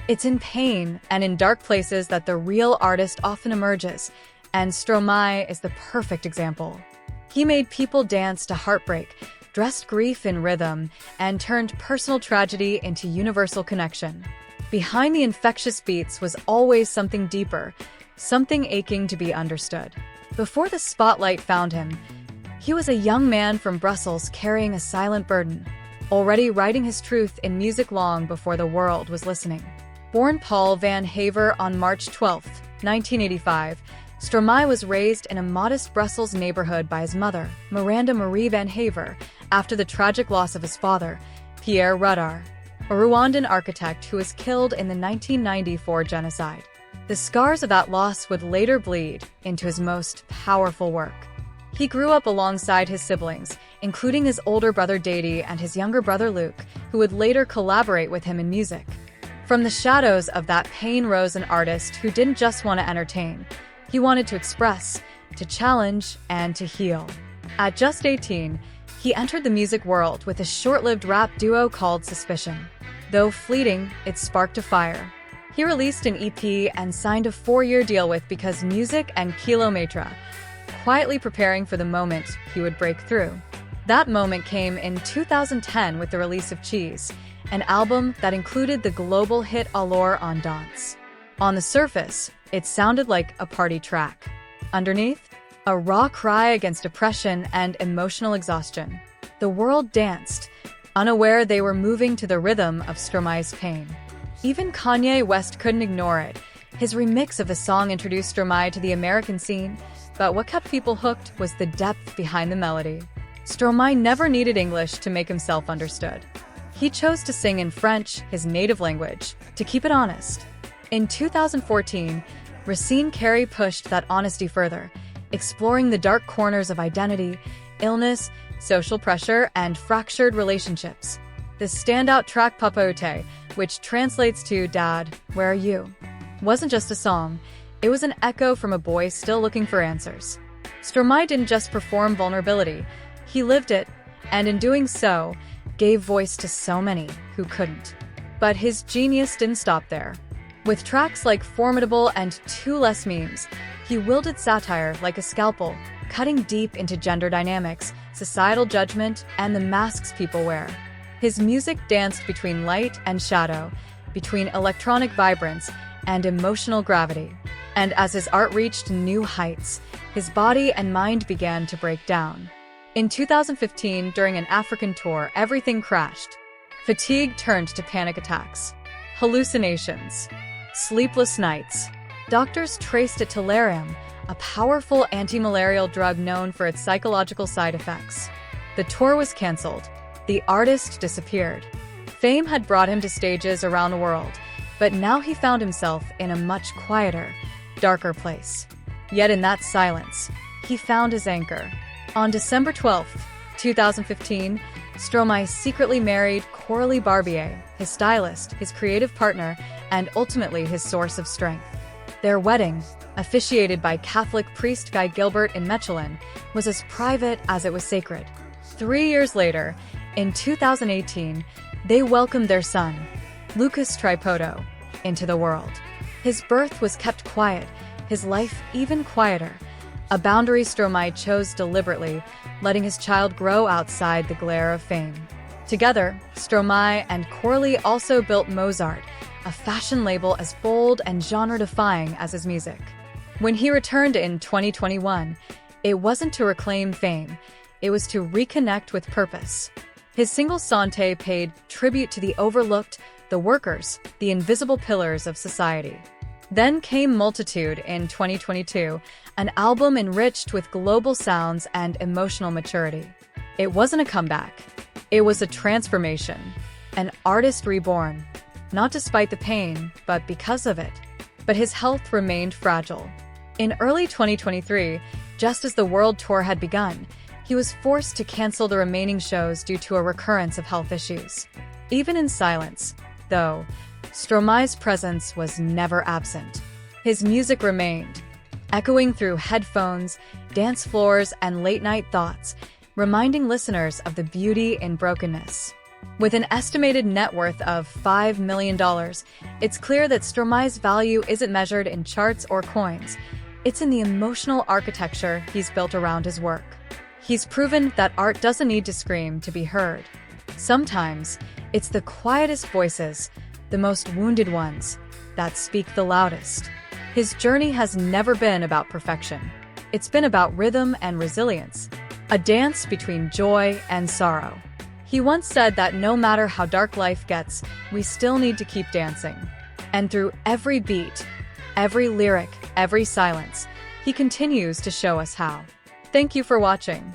It's in pain and in dark places that the real artist often emerges, and Stromae is the perfect example. He made people dance to heartbreak, dressed grief in rhythm, and turned personal tragedy into universal connection. Behind the infectious beats was always something deeper, something aching to be understood. Before the spotlight found him, he was a young man from Brussels carrying a silent burden, already writing his truth in music long before the world was listening. Born Paul van Haver on March 12, 1985, Stromae was raised in a modest Brussels neighborhood by his mother, Miranda Marie van Haver, after the tragic loss of his father, Pierre Rudar, a Rwandan architect who was killed in the 1994 genocide. The scars of that loss would later bleed into his most powerful work. He grew up alongside his siblings, including his older brother Dadi and his younger brother Luke, who would later collaborate with him in music. From the shadows of that pain rose an artist who didn't just want to entertain. He wanted to express, to challenge, and to heal. At just 18, he entered the music world with a short-lived rap duo called Suspicion. Though fleeting, it sparked a fire. He released an EP and signed a 4-year deal with Because Music and Kilometra, quietly preparing for the moment he would break through. That moment came in 2010 with the release of Cheese, an album that included the global hit Alors on Danse. On the surface, it sounded like a party track. Underneath, a raw cry against depression and emotional exhaustion. The world danced, unaware they were moving to the rhythm of Stromae's pain. Even Kanye West couldn't ignore it. His remix of the song introduced Stromae to the American scene, but what kept people hooked was the depth behind the melody. Stromae never needed English to make himself understood. He chose to sing in French, his native language, to keep it honest. In 2014, Racine Carey pushed that honesty further, exploring the dark corners of identity, illness, social pressure, and fractured relationships. The standout track Papaoutai, which translates to Dad, Where Are You?, wasn't just a song, it was an echo from a boy still looking for answers. Stromae didn't just perform vulnerability, he lived it, and in doing so, gave voice to so many who couldn't. But his genius didn't stop there. With tracks like Formidable and Two Less Memes, he wielded satire like a scalpel, cutting deep into gender dynamics, societal judgment, and the masks people wear. His music danced between light and shadow, between electronic vibrance and emotional gravity. And as his art reached new heights, his body and mind began to break down. In 2015, during an African tour, everything crashed. Fatigue turned to panic attacks, hallucinations, sleepless nights. Doctors traced it to Lariam, a powerful anti-malarial drug known for its psychological side effects. The tour was canceled. The artist disappeared. Fame had brought him to stages around the world, but now he found himself in a much quieter, darker place. Yet in that silence, he found his anchor. On December 12, 2015, Stromae secretly married Coralie Barbier, his stylist, his creative partner, and ultimately his source of strength. Their wedding, officiated by Catholic priest Guy Gilbert in Mechelen, was as private as it was sacred. 3 years later, in 2018, they welcomed their son, Lucas Tripoto, into the world. His birth was kept quiet, his life even quieter. A boundary Stromae chose deliberately, letting his child grow outside the glare of fame. Together, Stromae and Coralie also built Mozart, a fashion label as bold and genre-defying as his music. When he returned in 2021, it wasn't to reclaim fame, it was to reconnect with purpose. His single Santé paid tribute to the overlooked, the workers, the invisible pillars of society. Then came Multitude in 2022, an album enriched with global sounds and emotional maturity. It wasn't a comeback. It was a transformation, an artist reborn, not despite the pain, but because of it. But his health remained fragile. In early 2023, just as the world tour had begun, he was forced to cancel the remaining shows due to a recurrence of health issues. Even in silence, though, Stromae's presence was never absent. His music remained, echoing through headphones, dance floors, and late-night thoughts, reminding listeners of the beauty in brokenness. With an estimated net worth of $5 million, it's clear that Stromae's value isn't measured in charts or coins. It's in the emotional architecture he's built around his work. He's proven that art doesn't need to scream to be heard. Sometimes, it's the quietest voices, the most wounded ones, that speak the loudest. His journey has never been about perfection. It's been about rhythm and resilience, a dance between joy and sorrow. He once said that no matter how dark life gets, we still need to keep dancing. And through every beat, every lyric, every silence, he continues to show us how. Thank you for watching.